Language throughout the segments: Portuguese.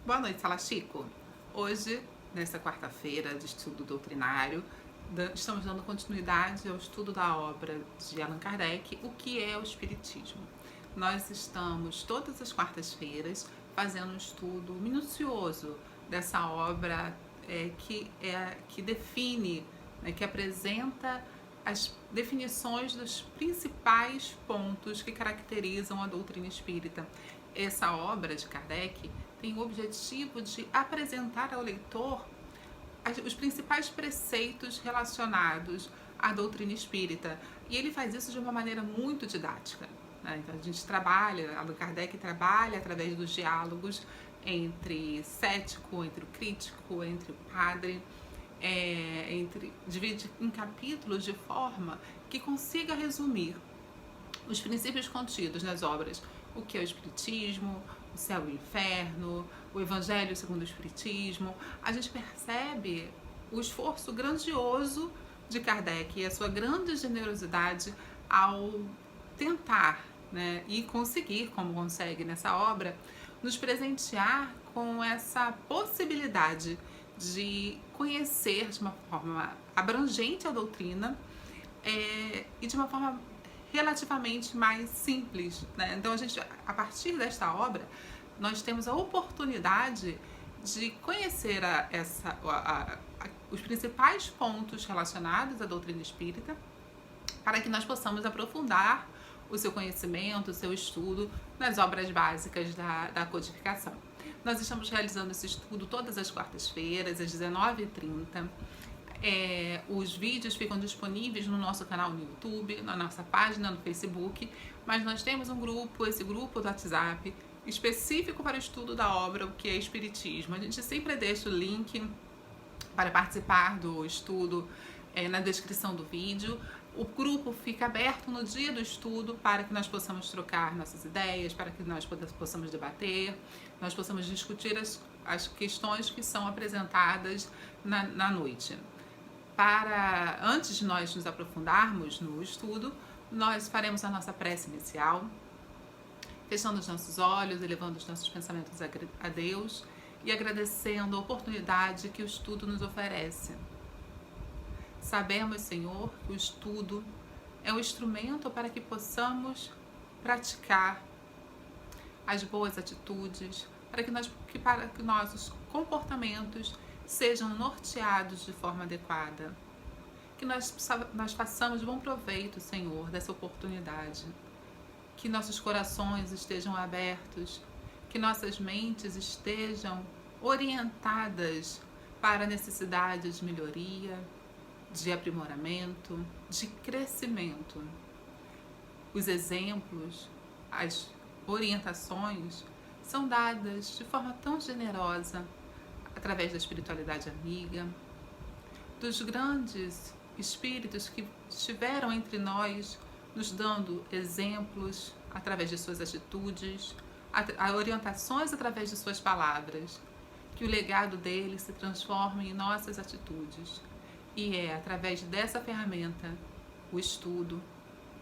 Boa noite, Sala Chico. Hoje, nesta quarta-feira de estudo doutrinário, estamos dando continuidade ao estudo da obra de Allan Kardec, O que é o Espiritismo. Nós estamos todas as quartas-feiras fazendo um estudo minucioso dessa obra que define, que apresenta as definições dos principais pontos que caracterizam a doutrina espírita. Essa obra de Kardec tem o objetivo de apresentar ao leitor os principais preceitos relacionados à doutrina espírita. E ele faz isso de uma maneira muito didática. Então a gente trabalha, Allan Kardec trabalha através dos diálogos entre cético, entre o crítico, entre o padre, divide em capítulos de forma que consiga resumir os princípios contidos nas obras O que é o Espiritismo, O Céu e o Inferno, O Evangelho segundo o Espiritismo. A gente percebe o esforço grandioso de Kardec e a sua grande generosidade ao tentar, e conseguir, como consegue nessa obra, nos presentear com essa possibilidade de conhecer de uma forma abrangente a doutrina e de uma forma relativamente mais simples. Então, a partir desta obra, nós temos a oportunidade de conhecer os principais pontos relacionados à doutrina espírita, para que nós possamos aprofundar o seu conhecimento, o seu estudo nas obras básicas da codificação. Nós estamos realizando esse estudo todas as quartas-feiras, às 19h30. Os vídeos ficam disponíveis no nosso canal no YouTube, na nossa página no Facebook, mas nós temos esse grupo do WhatsApp, específico para o estudo da obra, O que é Espiritismo. A gente sempre deixa o link para participar do estudo na descrição do vídeo. O grupo fica aberto no dia do estudo para que nós possamos trocar nossas ideias, para que nós possamos debater, nós possamos discutir as questões que são apresentadas na noite. Antes de nós nos aprofundarmos no estudo, nós faremos a nossa prece inicial, fechando os nossos olhos, elevando os nossos pensamentos a Deus e agradecendo a oportunidade que o estudo nos oferece. Sabemos, Senhor, que o estudo é um instrumento para que possamos praticar as boas atitudes, para que nossos comportamentos sejam norteados de forma adequada. Que nós façamos bom proveito, Senhor, dessa oportunidade. Que nossos corações estejam abertos, que nossas mentes estejam orientadas para a necessidade de melhoria, de aprimoramento, de crescimento. Os exemplos, as orientações são dadas de forma tão generosa através da espiritualidade amiga, dos grandes espíritos que estiveram entre nós, nos dando exemplos através de suas atitudes, orientações através de suas palavras, que o legado deles se transforme em nossas atitudes. E é através dessa ferramenta, o estudo,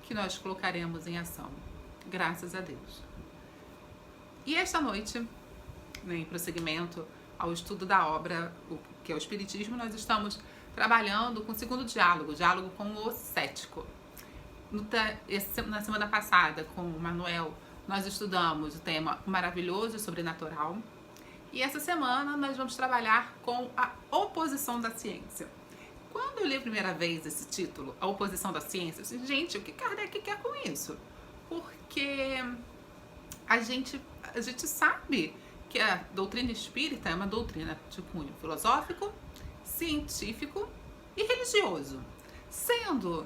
que nós colocaremos em ação. Graças a Deus. E esta noite, em prosseguimento ao estudo da obra, o que é o Espiritismo, nós estamos trabalhando com o segundo diálogo, o diálogo com o cético. Na semana passada, com o Manuel, nós estudamos o tema maravilhoso e sobrenatural. E essa semana nós vamos trabalhar com a oposição da ciência. Quando eu li a primeira vez esse título, A Oposição da Ciência, eu disse, gente, o que Kardec quer com isso? Porque a gente sabe que a doutrina espírita é uma doutrina de cunho filosófico, científico e religioso. Sendo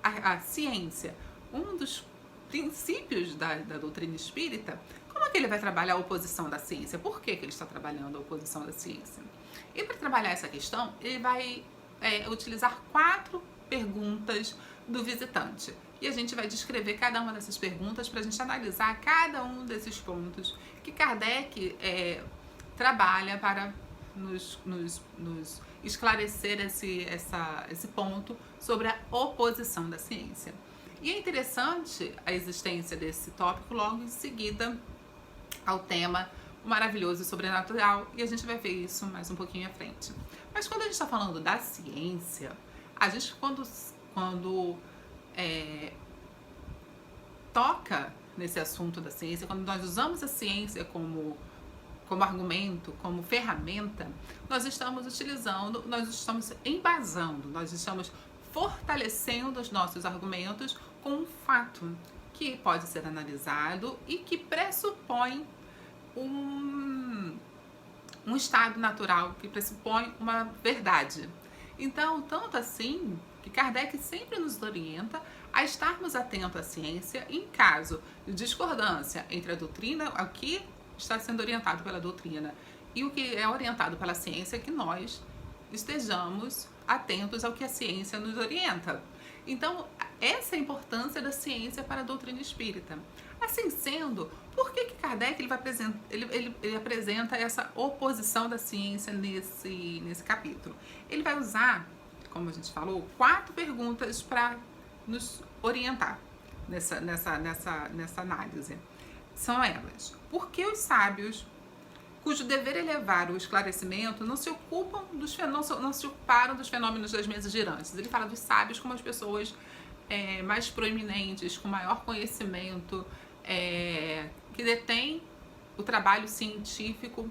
a ciência um dos princípios da doutrina espírita, como é que ele vai trabalhar a oposição da ciência? Por que ele está trabalhando a oposição da ciência? E para trabalhar essa questão, ele vai utilizar 4 perguntas do visitante. E a gente vai descrever cada uma dessas perguntas para a gente analisar cada um desses pontos que Kardec trabalha para nos esclarecer esse ponto sobre a oposição da ciência. E é interessante a existência desse tópico logo em seguida ao tema o maravilhoso e sobrenatural, e a gente vai ver isso mais um pouquinho à frente. Mas quando a gente está falando da ciência, a gente quando toca nesse assunto da ciência, quando nós usamos a ciência como argumento, como ferramenta, nós estamos utilizando, nós estamos embasando, nós estamos fortalecendo os nossos argumentos com um fato que pode ser analisado e que pressupõe um estado natural, que pressupõe uma verdade. Então, tanto assim, que Kardec sempre nos orienta a estarmos atentos à ciência em caso de discordância entre a doutrina, o que está sendo orientado pela doutrina e o que é orientado pela ciência, que nós estejamos atentos ao que a ciência nos orienta. Então, essa é a importância da ciência para a doutrina espírita. Assim sendo, por que Kardec ele apresenta essa oposição da ciência nesse capítulo? Ele vai usar, como a gente falou, 4 perguntas para nos orientar nessa análise. São elas: por que os sábios, cujo dever é levar o esclarecimento, não se ocuparam dos fenômenos das mesas girantes? Ele fala dos sábios como as pessoas mais proeminentes, com maior conhecimento, que detêm o trabalho científico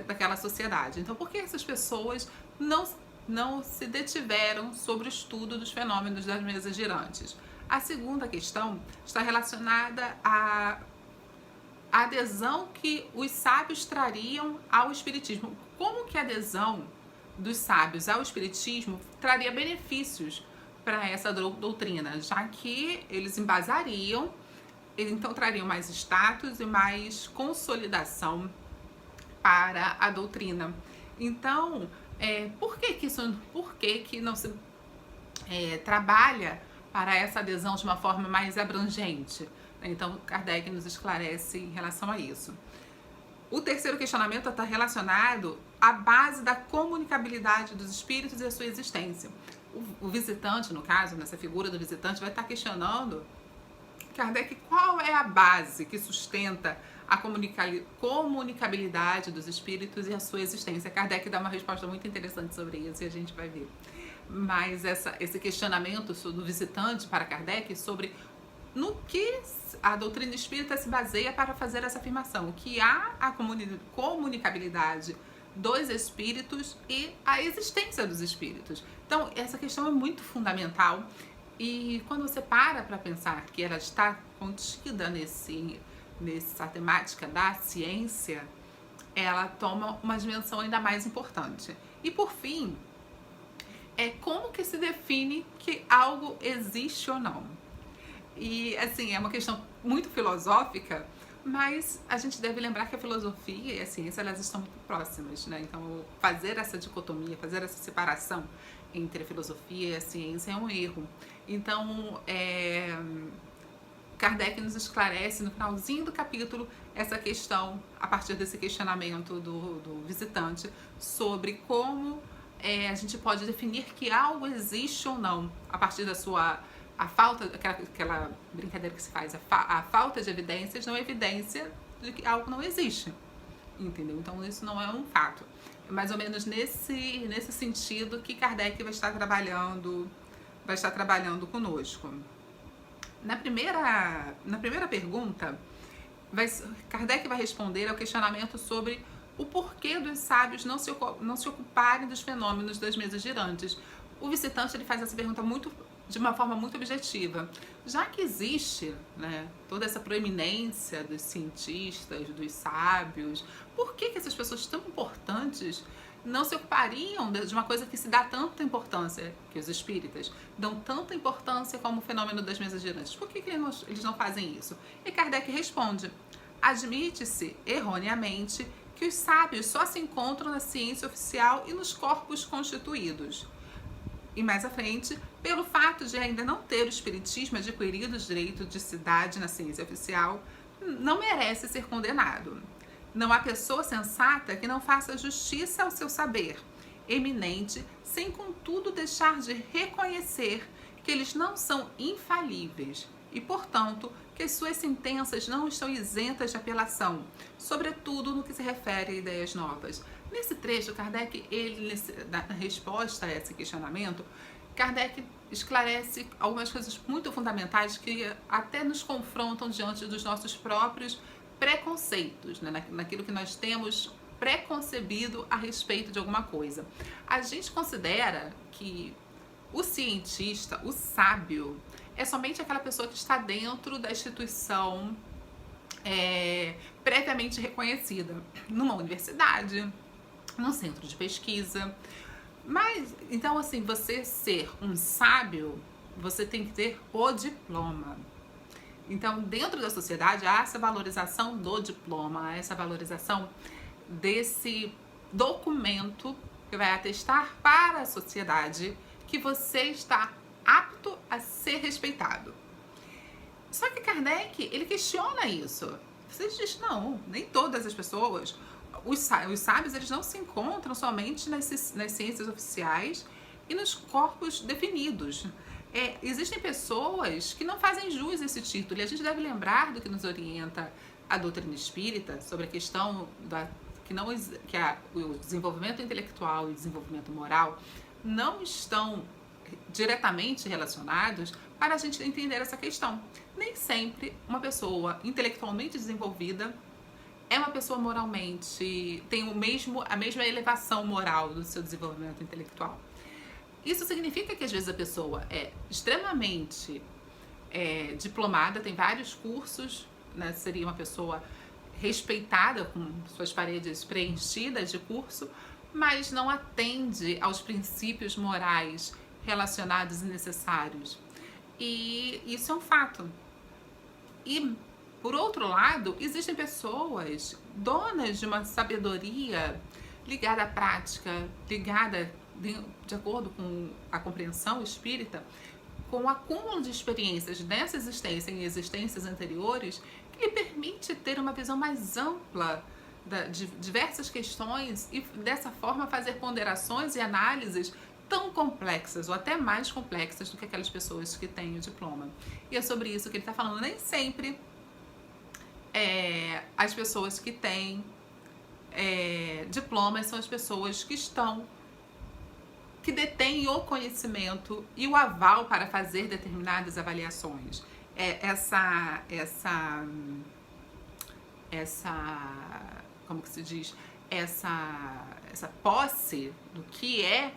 daquela sociedade. Então, por que essas pessoas não se detiveram sobre o estudo dos fenômenos das mesas girantes? A segunda questão está relacionada à adesão que os sábios trariam ao espiritismo. Como que a adesão dos sábios ao espiritismo traria benefícios para essa doutrina, já que eles embasariam, então trariam mais status e mais consolidação para a doutrina. Então, por que não se trabalha para essa adesão de uma forma mais abrangente? Então, Kardec nos esclarece em relação a isso. O terceiro questionamento está relacionado à base da comunicabilidade dos espíritos e a sua existência. O visitante, no caso, nessa figura do visitante, vai estar questionando Kardec qual é a base que sustenta a comunicabilidade dos espíritos e a sua existência. Kardec dá uma resposta muito interessante sobre isso e a gente vai ver. Mas esse questionamento do visitante para Kardec sobre no que a doutrina espírita se baseia para fazer essa afirmação, que há a comunicabilidade dos espíritos e a existência dos espíritos. Então, essa questão é muito fundamental, e quando você para pensar que ela está contida nessa temática da ciência, ela toma uma dimensão ainda mais importante. E por fim, como que se define que algo existe ou não? E assim, é uma questão muito filosófica, mas a gente deve lembrar que a filosofia e a ciência, elas estão muito próximas, né? Então, fazer essa dicotomia, fazer essa separação entre a filosofia e a ciência é um erro. Então, Kardec nos esclarece no finalzinho do capítulo essa questão, a partir desse questionamento do visitante, sobre como a gente pode definir que algo existe ou não, a partir da sua... aquela brincadeira que se faz, a falta de evidências não é evidência de que algo não existe, entendeu? Então isso não é um fato. É mais ou menos nesse sentido que Kardec vai estar trabalhando conosco. Na primeira pergunta, Kardec vai responder ao questionamento sobre o porquê dos sábios não se ocuparem dos fenômenos das mesas girantes. O visitante, ele faz essa pergunta de uma forma muito objetiva. Já que existe, né, toda essa proeminência dos cientistas, dos sábios, por que essas pessoas tão importantes não se ocupariam de uma coisa que se dá tanta importância, que os espíritas dão tanta importância como o fenômeno das mesas girantes? Por que eles não fazem isso? E Kardec responde: admite-se erroneamente que os sábios só se encontram na ciência oficial e nos corpos constituídos. E mais à frente, pelo fato de ainda não ter o espiritismo adquirido o direito de cidade na ciência oficial, não merece ser condenado. Não há pessoa sensata que não faça justiça ao seu saber eminente, sem contudo deixar de reconhecer que eles não são infalíveis e, portanto, que as suas sentenças não estão isentas de apelação, sobretudo no que se refere a ideias novas. Nesse trecho, Kardec, na resposta a esse questionamento, Kardec esclarece algumas coisas muito fundamentais que até nos confrontam diante dos nossos próprios preconceitos, né? Naquilo que nós temos preconcebido a respeito de alguma coisa. A gente considera que o cientista, o sábio, é somente aquela pessoa que está dentro da instituição previamente reconhecida, numa universidade, num centro de pesquisa. Mas, então, assim, você ser um sábio, você tem que ter o diploma. Então, dentro da sociedade, há essa valorização do diploma, há essa valorização desse documento que vai atestar para a sociedade que você está apto a ser respeitado. Só que Kardec, ele questiona isso. Você diz, não, nem todas as pessoas, os sábios, eles não se encontram somente nas ciências oficiais e nos corpos definidos. Existem pessoas que não fazem jus a esse título, e a gente deve lembrar do que nos orienta a doutrina espírita sobre a questão o desenvolvimento intelectual e o desenvolvimento moral não estão diretamente relacionados para a gente entender essa questão. Nem sempre uma pessoa intelectualmente desenvolvida é uma pessoa moralmente, tem a mesma elevação moral do seu desenvolvimento intelectual. Isso significa que às vezes a pessoa é extremamente diplomada, tem vários cursos, né? Seria uma pessoa respeitada, com suas paredes preenchidas de curso, mas não atende aos princípios morais relacionados e necessários. E isso é um fato. E, por outro lado, existem pessoas donas de uma sabedoria ligada à prática, ligada, de acordo com a compreensão espírita, com o acúmulo de experiências nessa existência e em existências anteriores, que lhe permite ter uma visão mais ampla de diversas questões e, dessa forma, fazer ponderações e análises tão complexas ou até mais complexas do que aquelas pessoas que têm o diploma. E é sobre isso que ele está falando. Nem sempre as pessoas que têm diplomas são as pessoas que detêm o conhecimento e o aval para fazer determinadas avaliações. Como que se diz? Essa posse do que é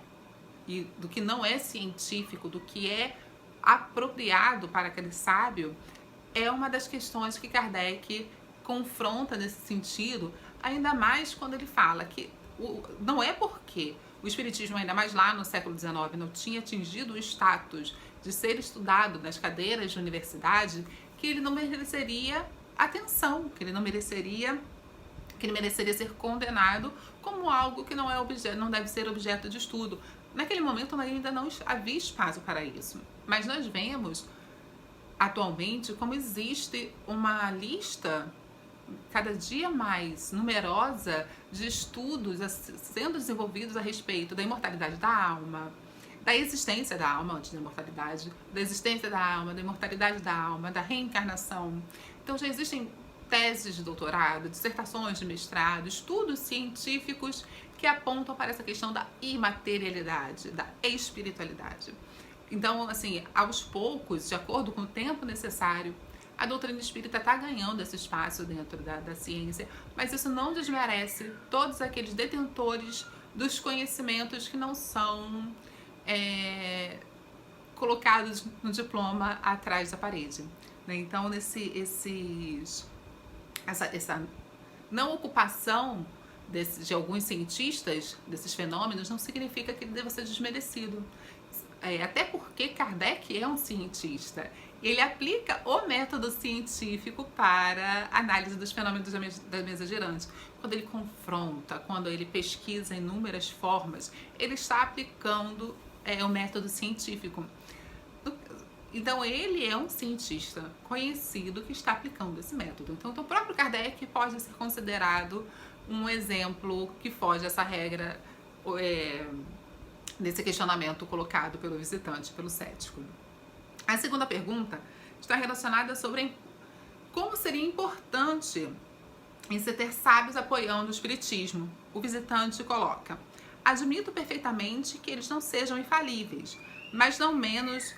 e do que não é científico, do que é apropriado para aquele sábio, é uma das questões que Kardec confronta nesse sentido, ainda mais quando ele fala que não é porque o espiritismo, ainda mais lá no século XIX, não tinha atingido o status de ser estudado nas cadeiras de universidade, que ele não mereceria atenção, que ele mereceria ser condenado como algo que não deve ser objeto de estudo. Naquele momento ainda não havia espaço para isso. Mas nós vemos atualmente como existe uma lista cada dia mais numerosa de estudos sendo desenvolvidos a respeito da imortalidade da alma, da existência da alma antes da imortalidade, da existência da alma, da imortalidade da alma, da reencarnação. Então já existem teses de doutorado, dissertações de mestrado, estudos científicos que apontam para essa questão da imaterialidade, da espiritualidade. Então, assim, aos poucos, de acordo com o tempo necessário, a doutrina espírita está ganhando esse espaço dentro da ciência, mas isso não desmerece todos aqueles detentores dos conhecimentos que não são colocados no diploma atrás da parede, né? Então, essa não ocupação de alguns cientistas desses fenômenos não significa que ele deva ser desmerecido. Até porque Kardec é um cientista. Ele aplica o método científico para análise dos fenômenos da mesa girante. Quando ele confronta, quando ele pesquisa inúmeras formas, ele está aplicando o método científico. Então, ele é um cientista conhecido que está aplicando esse método. Então, o próprio Kardec pode ser considerado um exemplo que foge essa regra desse questionamento colocado pelo visitante, pelo cético. A segunda pergunta está relacionada sobre como seria importante em se ter sábios apoiando o espiritismo. O visitante coloca: admito perfeitamente que eles não sejam infalíveis, mas não menos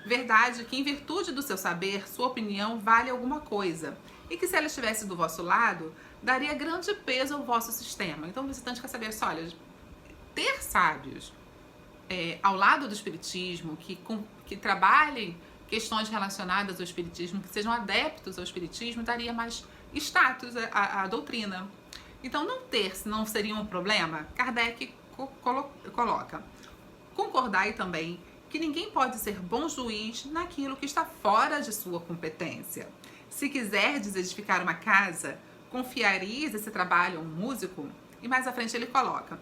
verdade que, em virtude do seu saber, sua opinião vale alguma coisa, e que se ela estivesse do vosso lado, daria grande peso ao vosso sistema. Então o visitante quer saber assim, olha, ter sábios ao lado do espiritismo, que trabalhem questões relacionadas ao espiritismo, que sejam adeptos ao espiritismo, daria mais status à doutrina. Então não ter não seria um problema? Kardec coloca: concordai também que ninguém pode ser bom juiz naquilo que está fora de sua competência. Se quiserdes edificar uma casa, confiareis esse trabalho a um músico? E mais à frente ele coloca: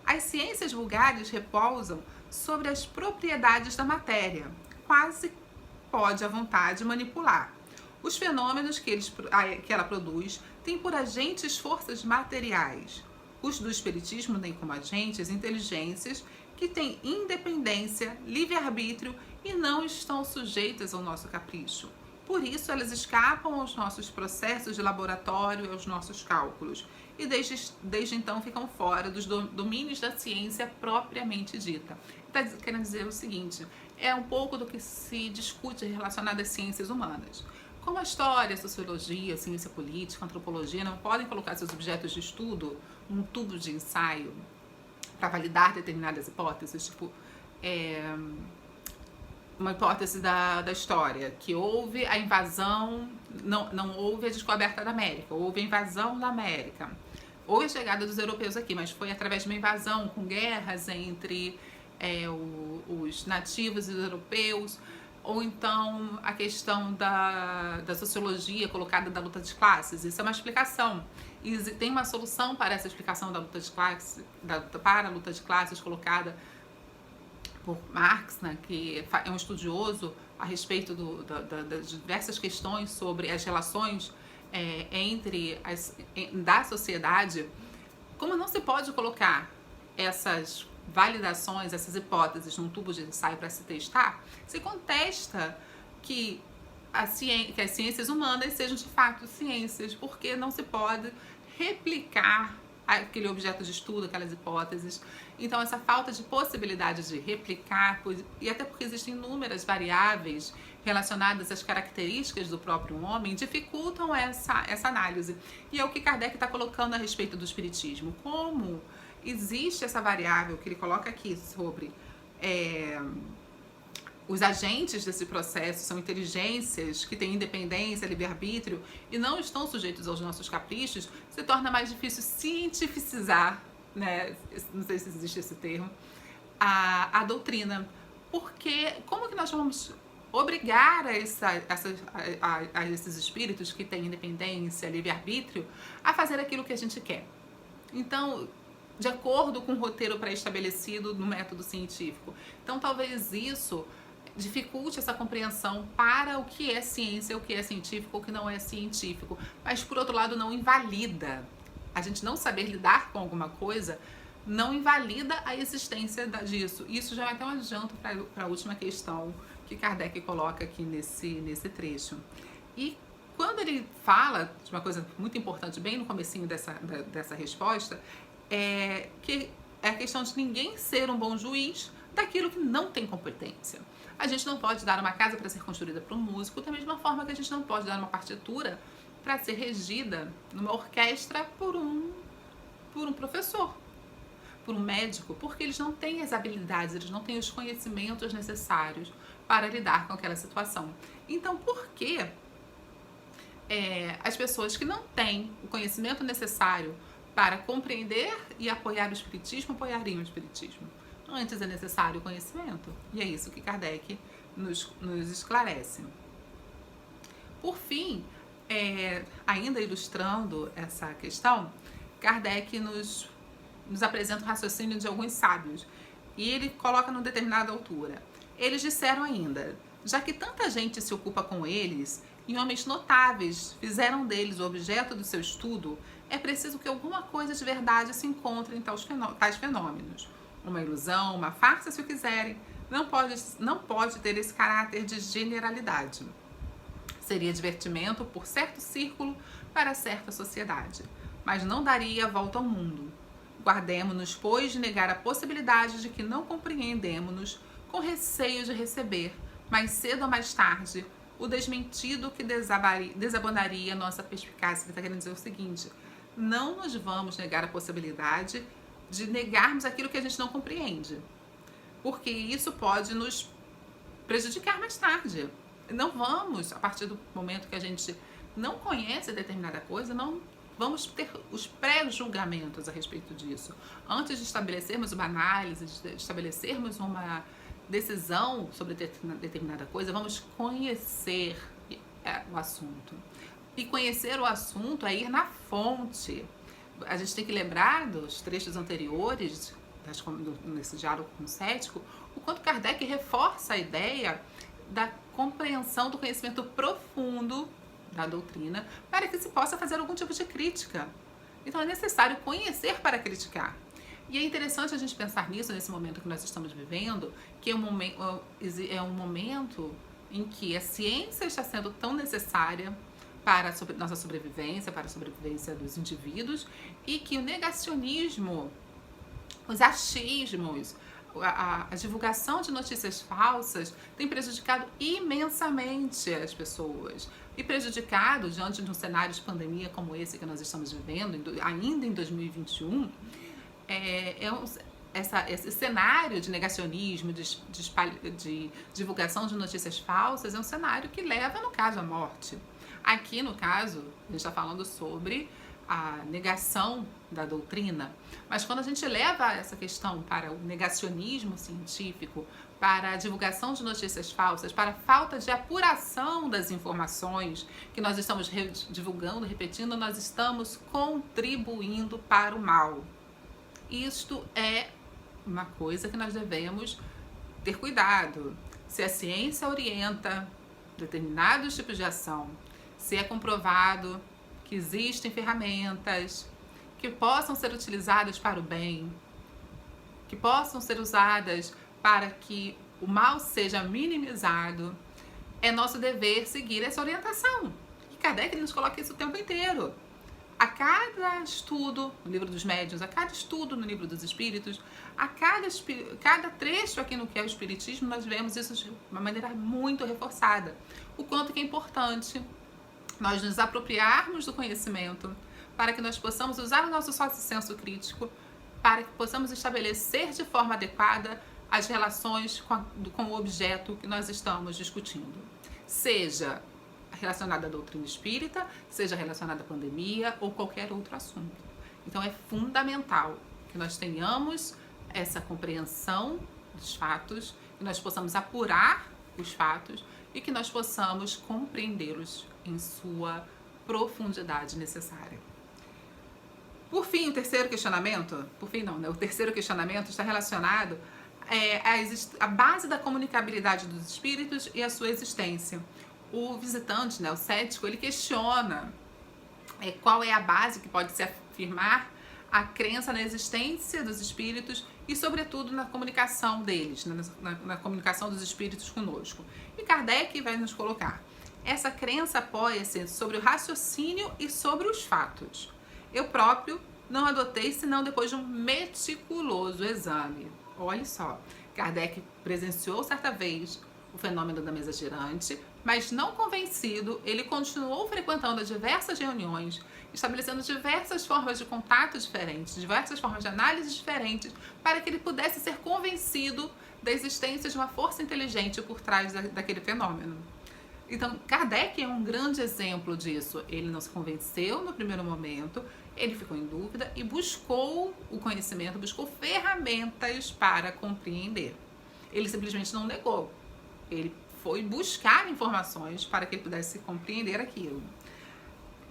as ciências vulgares repousam sobre as propriedades da matéria, quase pode à vontade manipular. Os fenômenos que ela produz têm por agentes forças materiais. Os do espiritismo têm como agentes inteligências que têm independência, livre-arbítrio e não estão sujeitas ao nosso capricho. Por isso, elas escapam aos nossos processos de laboratório e aos nossos cálculos, e desde então ficam fora dos domínios da ciência propriamente dita. Está querendo dizer o seguinte: é um pouco do que se discute relacionado às ciências humanas. Como a história, a sociologia, a ciência política, a antropologia não podem colocar seus objetos de estudo num tubo de ensaio para validar determinadas hipóteses, tipo uma hipótese da história, que houve a invasão, não houve a descoberta da América, houve a invasão da América, houve a chegada dos europeus aqui, mas foi através de uma invasão com guerras entre os nativos e os europeus, ou então a questão da sociologia colocada da luta de classes. Isso é uma explicação. E tem uma solução para essa explicação da luta de classes, para a luta de classes colocada por Marx, né, que é um estudioso a respeito das diversas questões sobre as relações da sociedade. Como não se pode colocar essas validações, essas hipóteses num tubo de ensaio para se testar, se contesta que as ciências humanas sejam de fato ciências, porque não se pode replicar aquele objeto de estudo, aquelas hipóteses. Então essa falta de possibilidade de replicar, e até porque existem inúmeras variáveis relacionadas às características do próprio homem, dificultam essa análise. E é o que Kardec está colocando a respeito do espiritismo. Como existe essa variável que ele coloca aqui sobre os agentes desse processo são inteligências que têm independência, livre-arbítrio e não estão sujeitos aos nossos caprichos, se torna mais difícil cientificizar, né? Não sei se existe esse termo, a doutrina. Porque como que nós vamos obrigar a esses espíritos que têm independência, livre-arbítrio, a fazer aquilo que a gente quer? Então, de acordo com o roteiro pré-estabelecido no método científico. Então, talvez isso dificulte essa compreensão para o que é ciência, o que é científico, o que não é científico. Mas, por outro lado, não invalida. A gente não saber lidar com alguma coisa não invalida a existência disso. Isso já é até um adianto para a última questão que Kardec coloca aqui nesse trecho. E quando ele fala de uma coisa muito importante, bem no comecinho dessa resposta, que é a questão de ninguém ser um bom juiz daquilo que não tem competência. A gente não pode dar uma casa para ser construída por um músico, da mesma forma que a gente não pode dar uma partitura para ser regida numa orquestra por um professor, por um médico, porque eles não têm as habilidades, eles não têm os conhecimentos necessários para lidar com aquela situação. Então, por que as pessoas que não têm o conhecimento necessário para compreender e apoiar o espiritismo apoiariam o espiritismo? Antes é necessário o conhecimento, e é isso que Kardec nos esclarece. Por fim, ainda ilustrando essa questão, Kardec nos apresenta o raciocínio de alguns sábios, e ele coloca numa determinada altura. Eles disseram ainda: já que tanta gente se ocupa com eles, e homens notáveis fizeram deles o objeto do seu estudo, é preciso que alguma coisa de verdade se encontre em tais fenômenos. Uma ilusão, uma farsa, se o quiserem, não pode ter esse caráter de generalidade. Seria divertimento por certo círculo para certa sociedade, mas não daria a volta ao mundo. Guardemo-nos, pois, de negar a possibilidade de que não compreendemos-nos, com receio de receber, mais cedo ou mais tarde, o desmentido que desabonaria nossa perspicácia. Ele está querendo dizer o seguinte: não nos vamos negar a possibilidade de negarmos aquilo que a gente não compreende, porque isso pode nos prejudicar mais tarde. Não vamos, a partir do momento que a gente não conhece determinada coisa, não vamos ter os pré-julgamentos a respeito disso. Antes de estabelecermos uma análise, de estabelecermos uma decisão sobre determinada coisa, vamos conhecer o assunto. E conhecer o assunto é ir na fonte. A gente tem que lembrar dos trechos anteriores, nesse diálogo com o cético, o quanto Kardec reforça a ideia da compreensão do conhecimento profundo da doutrina para que se possa fazer algum tipo de crítica. Então é necessário conhecer para criticar. E é interessante a gente pensar nisso nesse momento que nós estamos vivendo, que é um momento em que a ciência está sendo tão necessária para a nossa sobrevivência, para a sobrevivência dos indivíduos, e que o negacionismo, os achismos, a divulgação de notícias falsas tem prejudicado imensamente as pessoas. E prejudicado, diante de um cenário de pandemia como esse que nós estamos vivendo, ainda em 2021, esse cenário de negacionismo, de divulgação de notícias falsas, é um cenário que leva, no caso, à morte. Aqui, no caso, a gente está falando sobre a negação da doutrina, mas quando a gente leva essa questão para o negacionismo científico, para a divulgação de notícias falsas, para a falta de apuração das informações que nós estamos divulgando, repetindo, nós estamos contribuindo para o mal. Isto é uma coisa que nós devemos ter cuidado. Se a ciência orienta determinados tipos de ação, se é comprovado que existem ferramentas que possam ser utilizadas para o bem, que possam ser usadas para que o mal seja minimizado, é nosso dever seguir essa orientação. E Kardec nos coloca isso o tempo inteiro. A cada estudo no Livro dos Médiuns, a cada estudo no Livro dos Espíritos, a cada trecho aqui no que é o Espiritismo, nós vemos isso de uma maneira muito reforçada. O quanto que é importante nós nos apropriarmos do conhecimento para que nós possamos usar o nosso senso crítico, para que possamos estabelecer de forma adequada as relações com o objeto que nós estamos discutindo. Seja relacionada à doutrina espírita, seja relacionada à pandemia ou qualquer outro assunto. Então é fundamental que nós tenhamos essa compreensão dos fatos, que nós possamos apurar os fatos e que nós possamos compreendê-los em sua profundidade necessária. Por fim, o terceiro questionamento, o terceiro questionamento está relacionado à base da comunicabilidade dos espíritos e a sua existência. O visitante, o cético, ele questiona qual é a base que pode se afirmar a crença na existência dos espíritos e, sobretudo, na comunicação deles, na comunicação dos espíritos conosco. E Kardec vai nos colocar: essa crença apoia-se sobre o raciocínio e sobre os fatos. Eu próprio não adotei senão depois de um meticuloso exame. Olha só, Kardec presenciou certa vez o fenômeno da mesa girante, mas não convencido, ele continuou frequentando diversas reuniões, estabelecendo diversas formas de contato diferentes, diversas formas de análise diferentes, para que ele pudesse ser convencido da existência de uma força inteligente por trás daquele fenômeno. Então, Kardec é um grande exemplo disso. Ele não se convenceu no primeiro momento, ele ficou em dúvida e buscou o conhecimento, buscou ferramentas para compreender. Ele simplesmente não negou. Ele foi buscar informações para que ele pudesse compreender aquilo.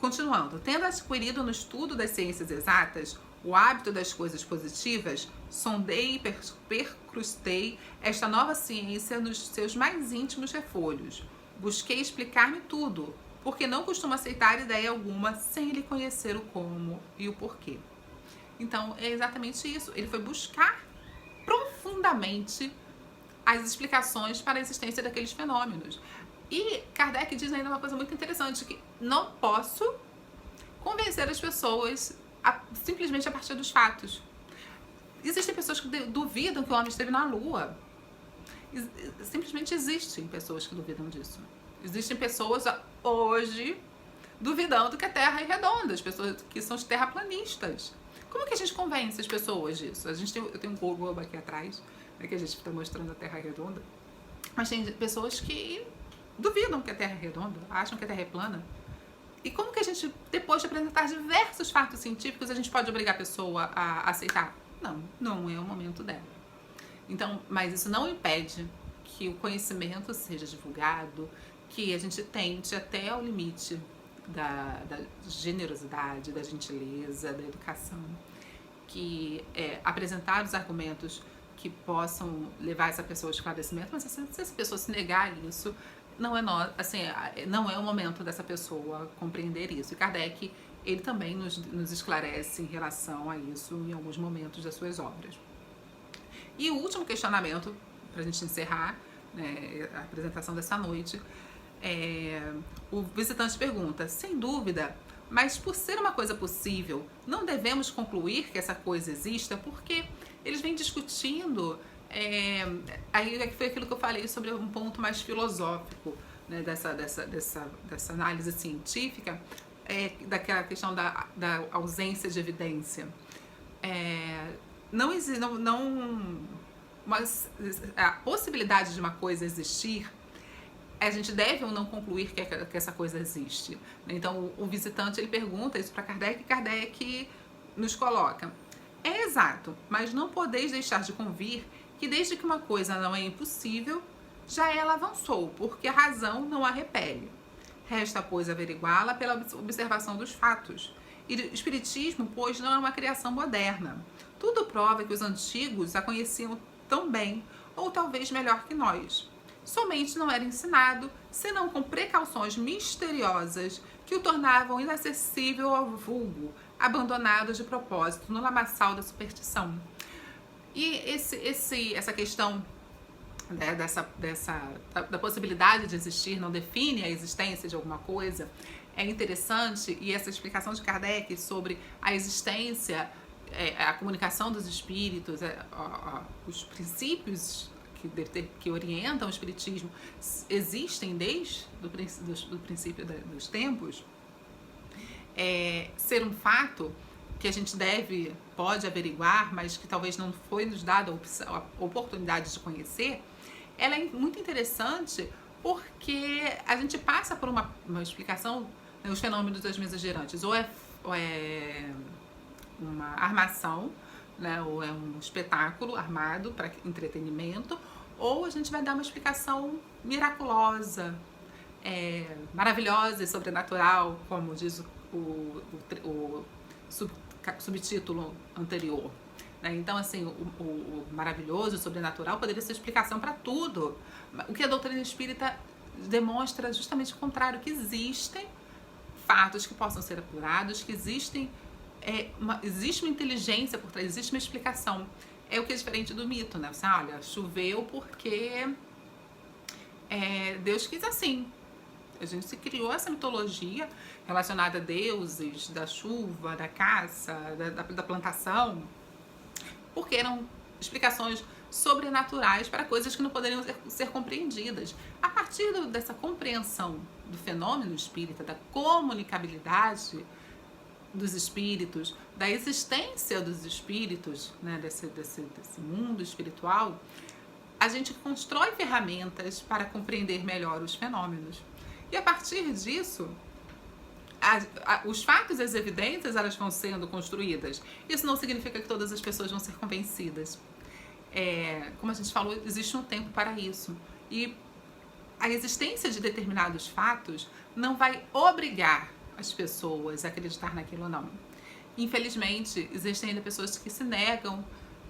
Continuando, tendo adquirido no estudo das ciências exatas o hábito das coisas positivas, sondei e percrustei esta nova ciência nos seus mais íntimos refolhos. Busquei explicar-me tudo, porque não costumo aceitar ideia alguma sem lhe conhecer o como e o porquê. Então, é exatamente isso. Ele foi buscar profundamente as explicações para a existência daqueles fenômenos. E Kardec diz ainda uma coisa muito interessante, que não posso convencer as pessoas simplesmente a partir dos fatos. Existem pessoas que duvidam que o homem esteve na Lua. Simplesmente existem pessoas que duvidam disso. Existem pessoas hoje duvidando que a Terra é redonda, as pessoas que são terraplanistas. Como que a gente convence as pessoas disso? Eu tenho um Google aqui atrás, né, que a gente está mostrando a Terra redonda, mas tem pessoas que duvidam que a Terra é redonda, acham que a Terra é plana. E como que a gente, depois de apresentar diversos fatos científicos, a gente pode obrigar a pessoa a aceitar? Não é o momento dela. Então, mas isso não impede que o conhecimento seja divulgado, que a gente tente até ao limite da generosidade, da gentileza, da educação, que apresentar os argumentos que possam levar essa pessoa ao esclarecimento, mas se essa pessoa se negar isso, não é o momento dessa pessoa compreender isso. E Kardec, ele também nos esclarece em relação a isso em alguns momentos das suas obras. E o último questionamento, para a gente encerrar, né, a apresentação dessa noite, o visitante pergunta: sem dúvida, mas por ser uma coisa possível, não devemos concluir que essa coisa exista? Porque eles vêm discutindo, aí foi aquilo que eu falei sobre um ponto mais filosófico, né, dessa análise científica, daquela questão da ausência de evidência. Mas a possibilidade de uma coisa existir, a gente deve ou não concluir que essa coisa existe. Então, o visitante, ele pergunta isso para Kardec, e Kardec nos coloca: é exato, mas não podeis deixar de convir que desde que uma coisa não é impossível, já ela avançou, porque a razão não a repele. Resta, pois, averiguá-la pela observação dos fatos. E o Espiritismo, pois, não é uma criação moderna. Tudo prova que os antigos a conheciam tão bem, ou talvez melhor que nós. Somente não era ensinado, senão com precauções misteriosas que o tornavam inacessível ao vulgo, abandonado de propósito no lamaçal da superstição. E essa questão, né, da possibilidade de existir não define a existência de alguma coisa, é interessante. E essa explicação de Kardec sobre a existência, a comunicação dos espíritos, os princípios que orientam o espiritismo existem desde do princípio dos tempos, ser um fato que a gente pode averiguar, mas que talvez não foi nos dada a oportunidade de conhecer. Ela é muito interessante porque a gente passa por uma explicação, né, os fenômenos das mesas girantes, ou é uma armação, né, ou é um espetáculo armado para entretenimento, ou a gente vai dar uma explicação miraculosa, maravilhosa e sobrenatural, como diz o subtítulo anterior. Né? Então, assim, o maravilhoso, o sobrenatural poderia ser explicação para tudo. O que a doutrina espírita demonstra justamente o contrário, que existem fatos que possam ser apurados, que existe uma inteligência por trás, existe uma explicação. É o que é diferente do mito, né? Você, olha, choveu porque Deus quis assim. A gente se criou essa mitologia relacionada a deuses, da chuva, da caça, da plantação, porque eram explicações sobrenaturais para coisas que não poderiam ser compreendidas. A partir dessa compreensão do fenômeno espírita, da comunicabilidade dos espíritos, da existência dos espíritos, né, desse mundo espiritual, a gente constrói ferramentas para compreender melhor os fenômenos. E a partir disso, os fatos e as evidências, elas vão sendo construídas. Isso não significa que todas as pessoas vão ser convencidas. Como a gente falou, existe um tempo para isso. E a existência de determinados fatos não vai obrigar as pessoas a acreditar naquilo ou não. Infelizmente, existem ainda pessoas que se negam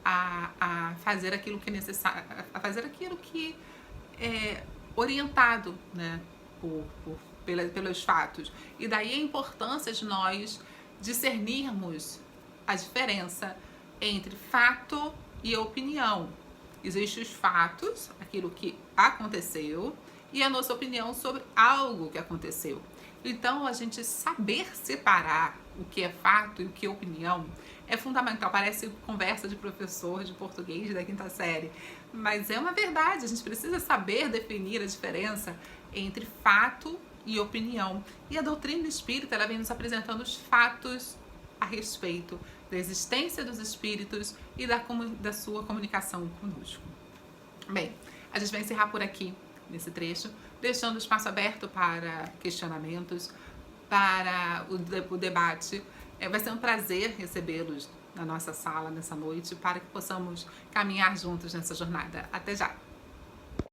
a fazer aquilo que é necessário, a fazer aquilo que é orientado, né, pelos fatos. E daí a importância de nós discernirmos a diferença entre fato e opinião. Existem os fatos, aquilo que aconteceu, e a nossa opinião sobre algo que aconteceu. Então, a gente saber separar o que é fato e o que é opinião é fundamental. Parece conversa de professor de português da quinta série, mas é uma verdade. A gente precisa saber definir a diferença entre fato e opinião. E a doutrina espírita, ela vem nos apresentando os fatos a respeito da existência dos espíritos e da sua comunicação conosco. Bem, a gente vai encerrar por aqui nesse trecho, deixando o espaço aberto para questionamentos, para o debate. Vai ser um prazer recebê-los na nossa sala nessa noite, para que possamos caminhar juntos nessa jornada. Até já!